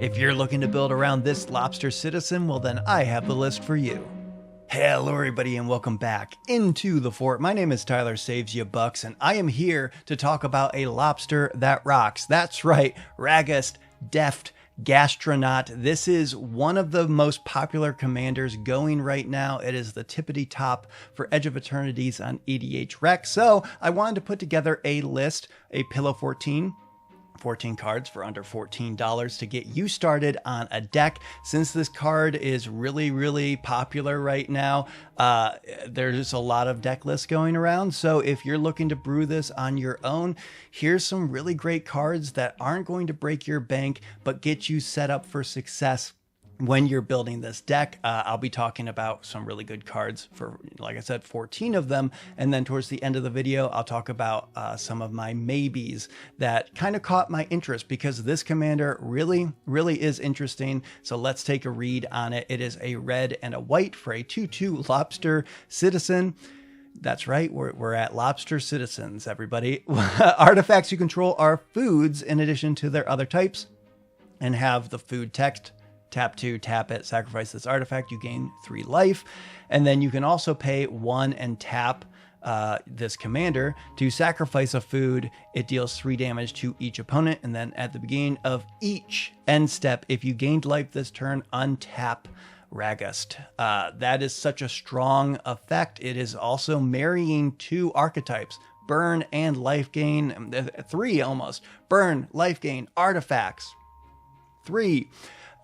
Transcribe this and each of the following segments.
If you're looking to build around this Lobster citizen, well then I have the list for you. Hello everybody and welcome back into the fort. My name is Tyler Savesya Bucks and I am here to talk about a lobster that rocks. That's right, Ragost, Deft, Gastronaut. This is one of the most popular commanders going right now. It is the tippity top for Edge of Eternities on EDH Rec. So I wanted to put together a list, a pillow 14 cards for under $14 to get you started on a deck. Since this card is really popular right now, there's a lot of deck lists going around. So if you're looking to brew this on your own, here's some really great cards that aren't going to break your bank, but get you set up for success when you're building this deck. I'll be talking about some really good cards for, like I said, 14 of them. And then towards the end of the video, I'll talk about some of my maybes that kind of caught my interest because this commander really is interesting. So let's take a read on it. It is a red and a white for a 2/2 Lobster citizen. That's right, we're at Lobster Citizens, everybody. Artifacts you control are foods in addition to their other types and have the food text. Tap 2, tap it, sacrifice this artifact, you gain 3 life. And then you can also pay 1 and tap this commander to sacrifice a food. It deals 3 damage to each opponent. And then at the beginning of each end step, if you gained life this turn, untap Ragost. That is such a strong effect. It is also marrying 2 archetypes, burn and life gain, 3 almost. Burn, life gain, artifacts, 3.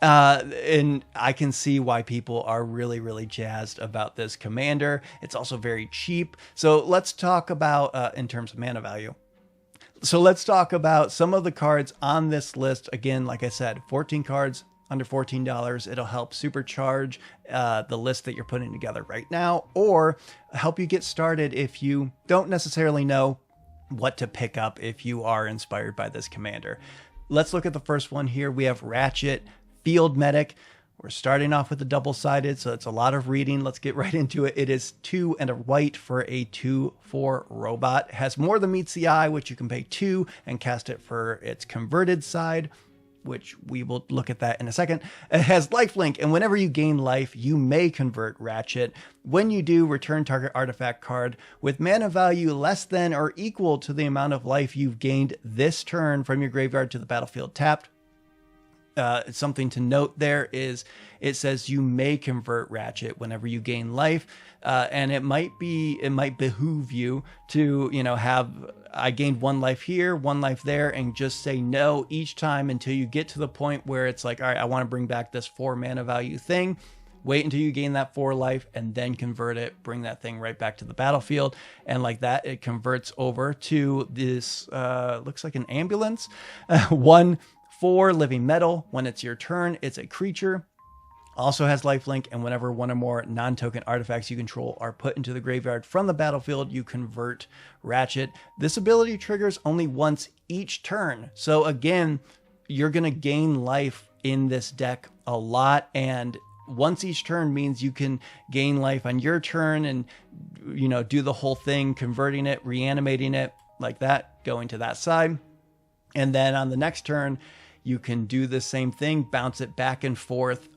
And I can see why people are really jazzed about this commander. It's also very cheap. So let's talk about, in terms of mana value. So let's talk about some of the cards on this list. Again, like I said, 14 cards under $14. It'll help supercharge the list that you're putting together right now, or help you get started if you don't necessarily know what to pick up if you are inspired by this commander. Let's look at the first one here. We have Ratchet, Field Medic. We're starting off with a double-sided, so it's a lot of reading. Let's get right into it. It is 2 and a white for a 2/4 robot. It has more than meets the eye, which you can pay 2 and cast it for its converted side, which we will look at that in a second. It has lifelink, and whenever you gain life, you may convert Ratchet. When you do, return target artifact card with mana value less than or equal to the amount of life you've gained this turn from your graveyard to the battlefield tapped. Something to note there is it says you may convert Ratchet whenever you gain life, and it might behoove you to, have, I gained 1 life here, 1 life there, and just say no each time until you get to the point where it's like, all right, I want to bring back this 4 mana value thing. Wait until you gain that 4 life and then convert it, bring that thing right back to the battlefield. And like that, it converts over to this, looks like an ambulance, 1/4 living metal. When it's your turn, it's a creature. Also has lifelink, and whenever 1 or more non-token artifacts you control are put into the graveyard from the battlefield, you convert Ratchet. This ability triggers only once each turn. So again, you're going to gain life in this deck a lot, and once each turn means you can gain life on your turn and, do the whole thing, converting it, reanimating it like that, going to that side. And then on the next turn, you can do the same thing, bounce it back and forth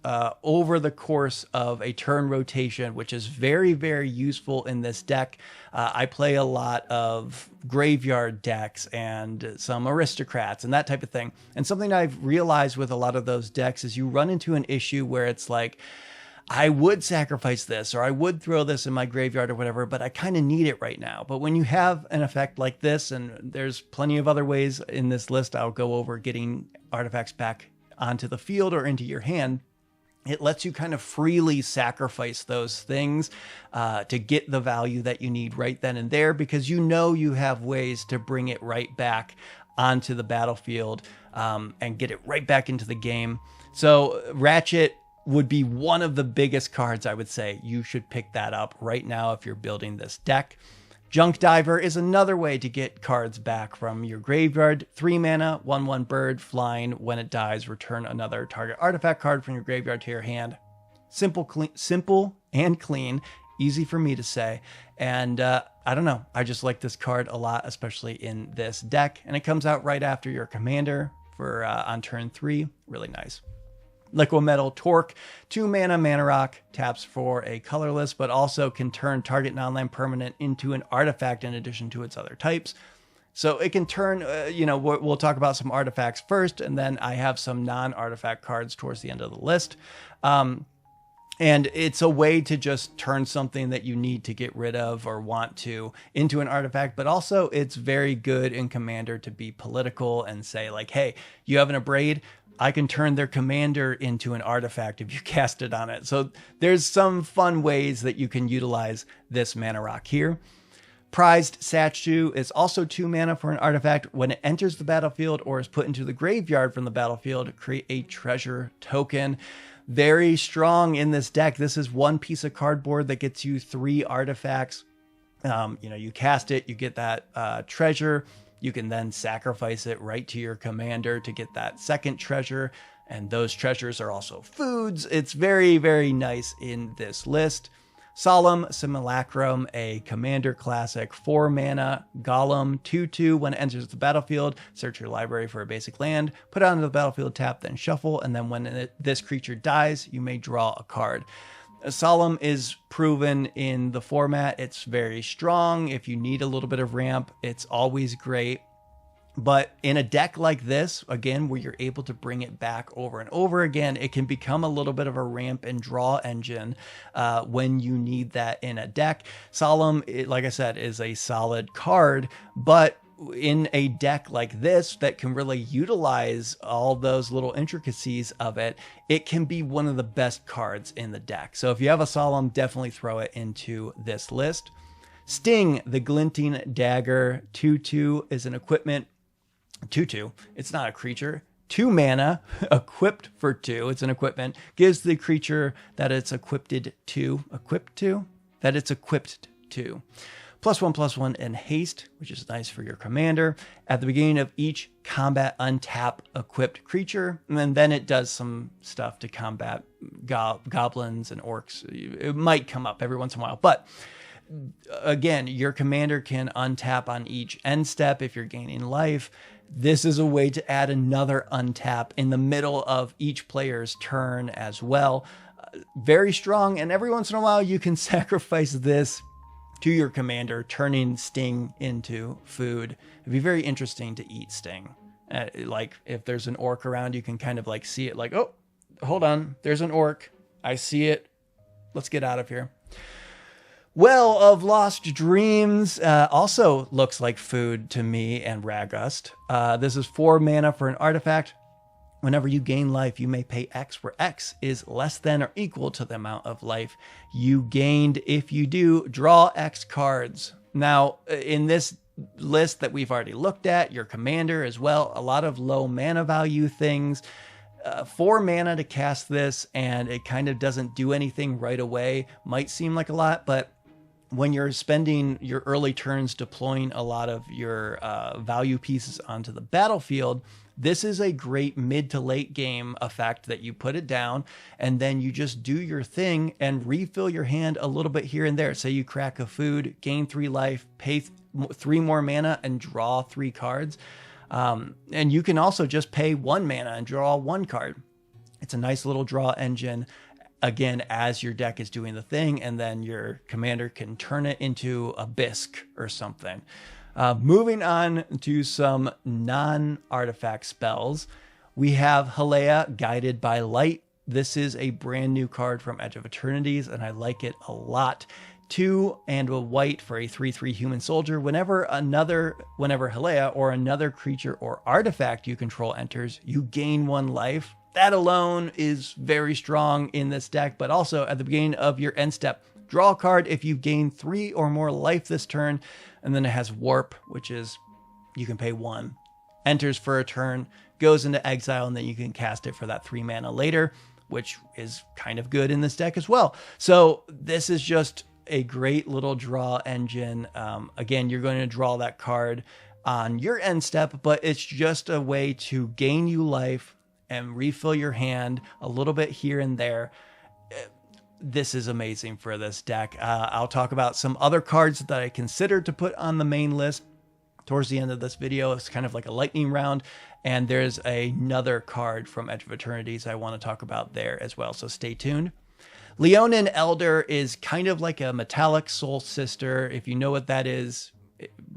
over the course of a turn rotation, which is very useful in this deck. I play a lot of graveyard decks and some aristocrats and that type of thing. And something I've realized with a lot of those decks is you run into an issue where it's like, I would sacrifice this or I would throw this in my graveyard or whatever, but I kind of need it right now. But when you have an effect like this, and there's plenty of other ways in this list, I'll go over getting artifacts back onto the field or into your hand. It lets you kind of freely sacrifice those things to get the value that you need right then and there, because you have ways to bring it right back onto the battlefield and get it right back into the game. So Ratchet would be one of the biggest cards. I would say you should pick that up right now if you're building this deck. Junk Diver is another way to get cards back from your graveyard. 3 mana, 1/1 bird, flying. When it dies, return another target artifact card from your graveyard to your hand. Simple and clean. Easy for me to say. And I don't know, I just like this card a lot, especially in this deck. And it comes out right after your commander for on turn 3. Really nice. Liquid Metal Torque, 2 mana, mana rock, taps for a colorless, but also can turn target non-land permanent into an artifact in addition to its other types. So it can turn, we'll talk about some artifacts first, and then I have some non-artifact cards towards the end of the list. And it's a way to just turn something that you need to get rid of or want to into an artifact, but also it's very good in Commander to be political and say like, hey, you have an Abrade, I can turn their commander into an artifact if you cast it on it. So there's some fun ways that you can utilize this mana rock here. Prized Statue is also 2 mana for an artifact. When it enters the battlefield or is put into the graveyard from the battlefield, create a treasure token. Very strong in this deck. This is 1 piece of cardboard that gets you 3 artifacts. You cast it, you get that treasure. You can then sacrifice it right to your commander to get that second treasure. And those treasures are also foods. It's very, very nice in this list. Solemn Simulacrum, a commander classic, 4 mana, Golem, 2/2. When it enters the battlefield, search your library for a basic land, put it onto the battlefield, tap, then shuffle, and then when this creature dies, you may draw a card. Solemn is proven in the format. It's very strong. If you need a little bit of ramp, it's always great. But in a deck like this, again, where you're able to bring it back over and over again, it can become a little bit of a ramp and draw engine when you need that in a deck. Solemn, like I said, is a solid card, but in a deck like this that can really utilize all those little intricacies of it, it can be one of the best cards in the deck. So if you have a Solemn, definitely throw it into this list. Sting, the Glinting Dagger, 2/2 is an equipment. 2/2, it's not a creature. 2 mana, equipped for 2, it's an equipment, gives the creature that it's equipped to, that it's equipped to. +1/+1 and haste, which is nice for your commander. At the beginning of each combat, untap equipped creature, and then it does some stuff to combat goblins and orcs. It might come up every once in a while, but again, your commander can untap on each end step if you're gaining life. This is a way to add another untap in the middle of each player's turn as well. Very strong, and every once in a while you can sacrifice this to your commander, turning Sting into food. It'd be very interesting to eat Sting. Like if there's an orc around, you can kind of like see it like, oh, hold on, there's an orc. I see it. Let's get out of here. Well of Lost Dreams also looks like food to me and Ragost. This is 4 mana for an artifact. Whenever you gain life, you may pay X, where X is less than or equal to the amount of life you gained. If you do, draw X cards. Now, in this list that we've already looked at, your commander as well, a lot of low mana value things. 4 mana to cast this, and it kind of doesn't do anything right away. Might seem like a lot, but when you're spending your early turns deploying a lot of your value pieces onto the battlefield, this is a great mid to late game effect that you put it down and then you just do your thing and refill your hand a little bit here and there. Say you crack a food, gain 3 life, pay 3 more mana and draw 3 cards. And you can also just pay 1 mana and draw 1 card. It's a nice little draw engine. Again, as your deck is doing the thing, and then your commander can turn it into a bisque or something. Moving on to some non-artifact spells, we have Hela, Guided by Light. This is a brand new card from Edge of Eternities, and I like it a lot. 2 and a white for a 3/3 human soldier. Whenever Hela or another creature or artifact you control enters, you gain 1 life. That alone is very strong in this deck, but also at the beginning of your end step, draw a card if you gain 3 or more life this turn, and then it has Warp, which is you can pay 1, enters for a turn, goes into exile, and then you can cast it for that 3 mana later, which is kind of good in this deck as well. So this is just a great little draw engine. Again, you're going to draw that card on your end step, but it's just a way to gain you life and refill your hand a little bit here and there. This is amazing for this deck. I'll talk about some other cards that I considered to put on the main list towards the end of this video. It's kind of like a lightning round. And there's another card from Edge of Eternities I want to talk about there as well, so stay tuned. Leonin Elder is kind of like a metallic Soul Sister. If you know what that is,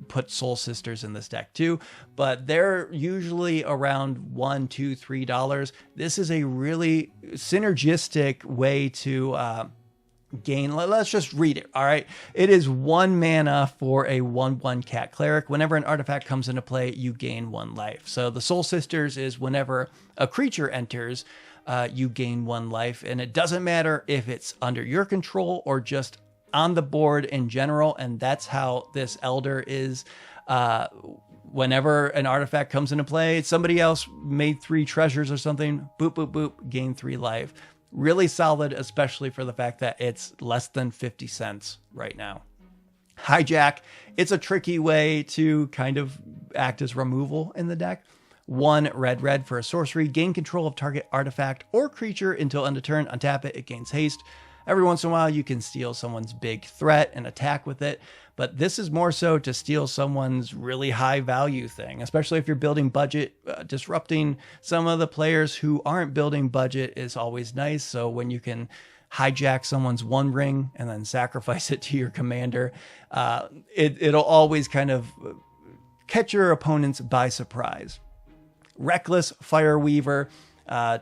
put Soul Sisters in this deck too, but they're usually around $1, $2, $3. This is a really synergistic way to gain. Let's just read it. All right. It is 1 mana for a 1/1 cat cleric. Whenever an artifact comes into play, you gain 1 life. So the Soul Sisters is whenever a creature enters, you gain 1 life, and it doesn't matter if it's under your control or just on the board in general. And that's how this Elder is. Whenever an artifact comes into play, somebody else made 3 treasures or something, boop, boop, boop, gain 3 life. Really solid, especially for the fact that it's less than 50 cents right now. Hijack, it's a tricky way to kind of act as removal in the deck. 1 red for a sorcery, gain control of target artifact or creature until end of turn. Untap it, it gains haste. Every once in a while, you can steal someone's big threat and attack with it, but this is more so to steal someone's really high value thing, especially if you're building budget. Disrupting some of the players who aren't building budget is always nice. So when you can hijack someone's 1 ring and then sacrifice it to your commander, it'll always kind of catch your opponents by surprise. Reckless Fireweaver,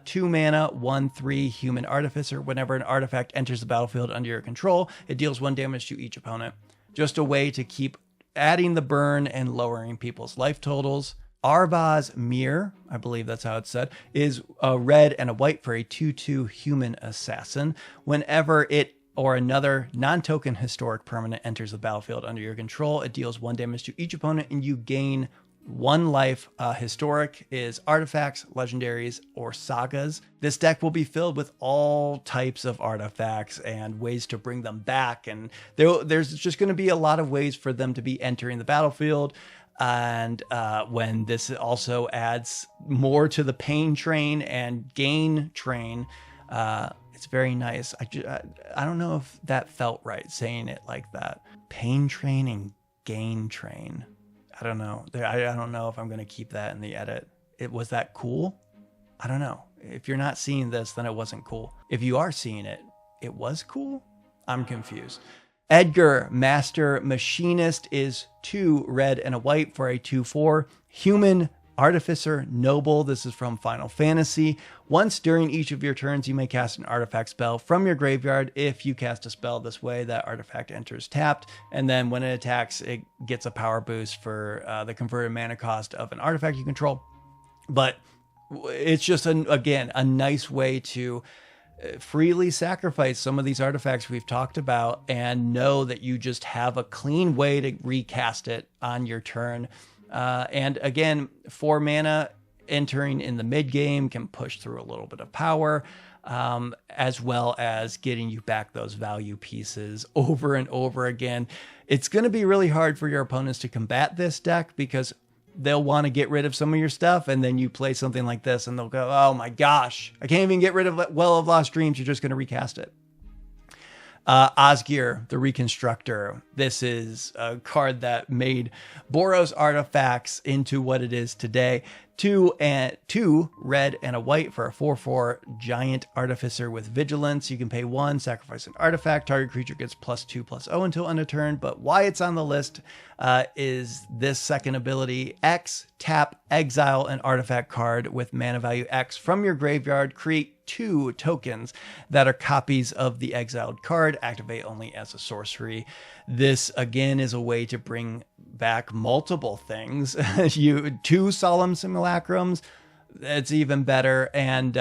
2 mana, 1/3 human artificer. Whenever an artifact enters the battlefield under your control, it deals 1 damage to each opponent. Just a way to keep adding the burn and lowering people's life totals. Arvaz Mir, I believe that's how it's said, is a red and a white for a 2/2 human assassin. Whenever it or another non-token historic permanent enters the battlefield under your control, it deals 1 damage to each opponent and you gain 1 life. Historic is artifacts, legendaries, or sagas. This deck will be filled with all types of artifacts and ways to bring them back. And there's just going to be a lot of ways for them to be entering the battlefield. And when this also adds more to the pain train and gain train, it's very nice. I don't know if that felt right saying it like that. Pain train and gain train. I don't know. I don't know if I'm going to keep that in the edit. Was that cool? I don't know. If you're not seeing this, then it wasn't cool. If you are seeing it, it was cool? I'm confused. Edgar, Master Machinist, is 2 red and a white for a 2/4 human Artificer Noble. This is from Final Fantasy. Once during each of your turns, you may cast an artifact spell from your graveyard. If you cast a spell this way, that artifact enters tapped, and then when it attacks, it gets a power boost for the converted mana cost of an artifact you control. But it's just, again, a nice way to freely sacrifice some of these artifacts we've talked about and know that you just have a clean way to recast it on your turn. And again, 4 mana entering in the mid game can push through a little bit of power, as well as getting you back those value pieces over and over again. It's going to be really hard for your opponents to combat this deck because they'll want to get rid of some of your stuff, and then you play something like this and they'll go, oh my gosh, I can't even get rid of Well of Lost Dreams. You're just going to recast it. Ozgeear the Reconstructor. This is a card that made Boros artifacts into what it is today. 2 red and a white for a 4/4 giant artificer with vigilance. You can pay 1, sacrifice an artifact. Target creature gets +2/+0 until end of turn. But why it's on the list is this second ability: X, tap, exile an artifact card with mana value X from your graveyard. Create 2 tokens that are copies of the exiled card. Activate only as a sorcery. This again is a way to bring back multiple things. 2 solemn simulacrums, that's even better. And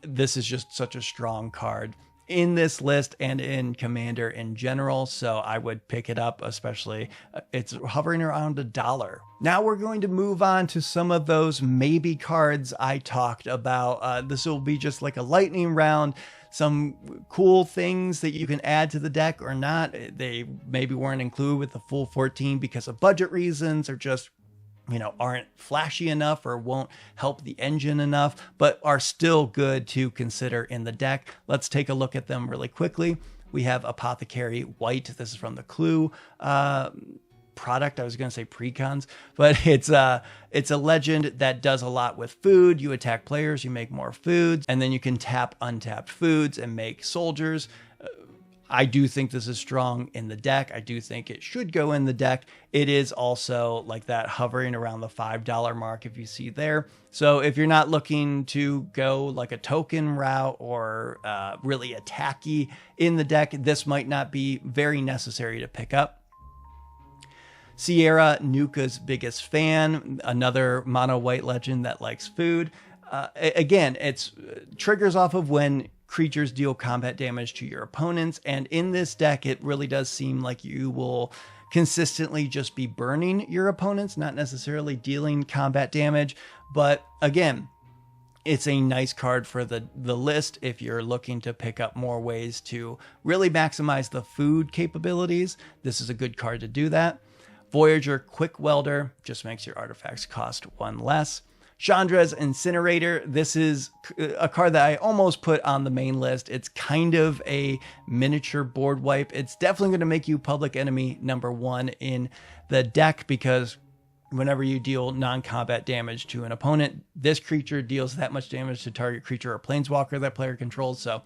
this is just such a strong card in this list and in Commander in general, so I would pick it up, especially it's hovering around $1. Now we're going to move on to some of those maybe cards I talked about. This will be just like a lightning round. Some cool things that you can add to the deck or not. They maybe weren't included with the full 14 because of budget reasons, or just, you know, aren't flashy enough or won't help the engine enough, but are still good to consider in the deck. Let's take a look at them really quickly. We have Apothecary White. This is from the Clue product. I was going to say precons, but it's a legend that does a lot with food. You attack players, you make more foods, and then you can tap untapped foods and make soldiers. I do think this is strong in the deck. I do think it should go in the deck. It is also like that hovering around the $5 mark if you see there. So if you're not looking to go like a token route or really attacky in the deck, this might not be very necessary to pick up. Sierra, Nuka's biggest fan, another mono white legend that likes food. Again, it's triggers off of when creatures deal combat damage to your opponents, and in this deck it really does seem like you will consistently just be burning your opponents, not necessarily dealing combat damage. But again, it's a nice card for the list if you're looking to pick up more ways to really maximize the food capabilities. This is a good card to do that. Voyager Quick Welder just makes your artifacts cost 1 less. Sharras Incinerator, this is a card that I almost put on the main list. It's kind of a miniature board wipe. It's definitely going to make you public enemy #1 in the deck, because whenever you deal non-combat damage to an opponent, this creature deals that much damage to target creature or planeswalker that player controls. So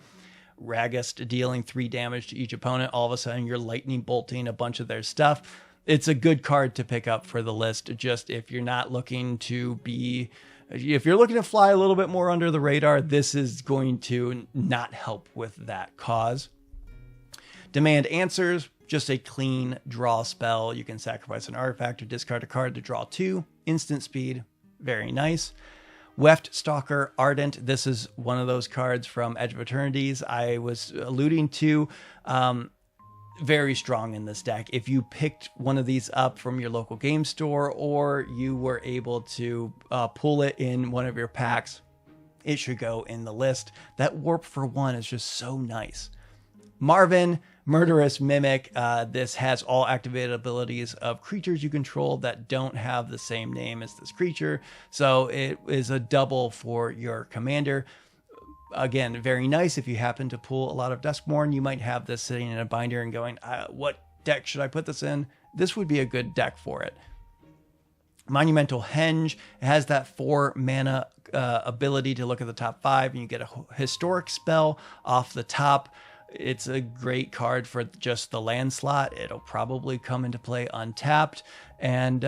Ragost dealing 3 damage to each opponent, all of a sudden you're lightning bolting a bunch of their stuff. It's a good card to pick up for the list, just if you're not looking to be, if you're looking to fly a little bit more under the radar, this is going to not help with that cause. Demand Answers, just a clean draw spell. You can sacrifice an artifact or discard a card to draw 2. Instant speed, very nice. Weft, Stalker Ardent, this is one of those cards from Edge of Eternities I was alluding to. Very strong in this deck. If you picked one of these up from your local game store, or you were able to pull it in one of your packs, it should go in the list. That Warp for 1 is just so nice. Marvin, Murderous Mimic. This has all activated abilities of creatures you control that don't have the same name as this creature. So it is a double for your commander. Again, very nice if you happen to pull a lot of Duskmourn. You might have this sitting in a binder and going, what deck should I put this in? This would be a good deck for it. Monumentalhenge, it has that 4 mana ability to look at the top 5, and you get a historic spell off the top. It's a great card for just the land slot. It'll probably come into play untapped. And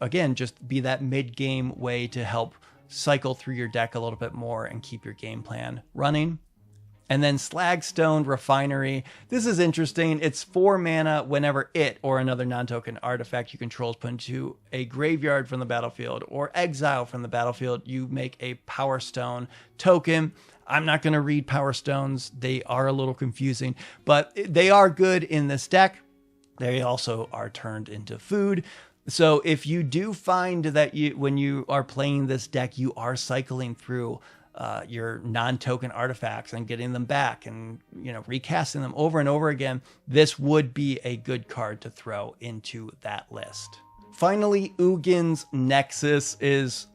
again, just be that mid-game way to help cycle through your deck a little bit more and keep your game plan running. And then Slagstone Refinery. This is interesting. It's 4 mana whenever it or another non-token artifact you control is put into a graveyard from the battlefield or exile from the battlefield. You make a Power Stone token. I'm not going to read Power Stones. They are a little confusing, but they are good in this deck. They also are turned into food. So if you do find that when you are playing this deck, you are cycling through your non-token artifacts and getting them back and, recasting them over and over again, this would be a good card to throw into that list. Finally, Ugans Nexus is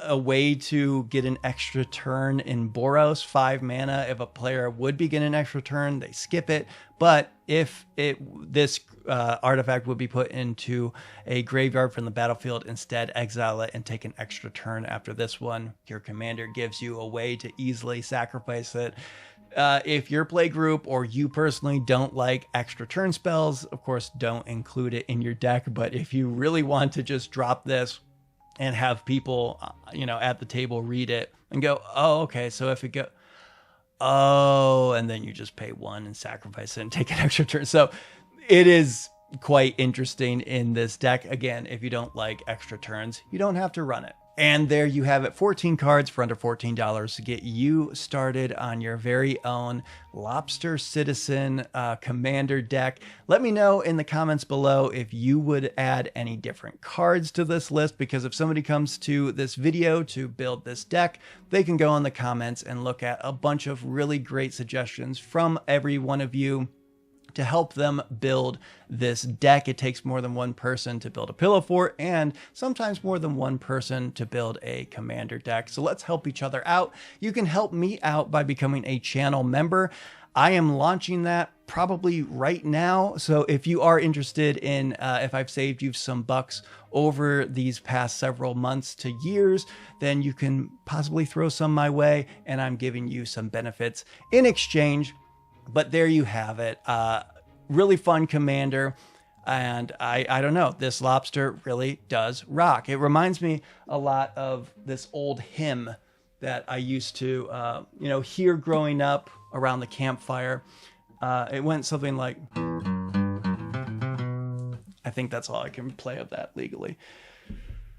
a way to get an extra turn in Boros. 5 mana. If a player would be getting an extra turn, they skip it. But if this artifact would be put into a graveyard from the battlefield, instead exile it and take an extra turn after this one, your commander gives you a way to easily sacrifice it. If your play group or you personally don't like extra turn spells, of course, don't include it in your deck. But if you really want to just drop this and have people, at the table read it and go, oh, okay, so if it go, oh, and then you just pay 1 and sacrifice it and take an extra turn. So it is quite interesting in this deck. Again, if you don't like extra turns, you don't have to run it. And there you have it, 14 cards for under $14 to get you started on your very own Lobster Citizen Commander deck. Let me know in the comments below if you would add any different cards to this list, because if somebody comes to this video to build this deck, they can go in the comments and look at a bunch of really great suggestions from every one of you to help them build this deck. It takes more than one person to build a pillow fort, and sometimes more than one person to build a commander deck. So let's help each other out. You can help me out by becoming a channel member. I am launching that probably right now. So if you are interested in if I've saved you some bucks over these past several months to years, then you can possibly throw some my way, and I'm giving you some benefits in exchange. But there you have it. Really fun commander. And I don't know, this Lobster really does rock. It reminds me a lot of this old hymn that I used to, hear growing up around the campfire. It went something like, I think that's all I can play of that legally.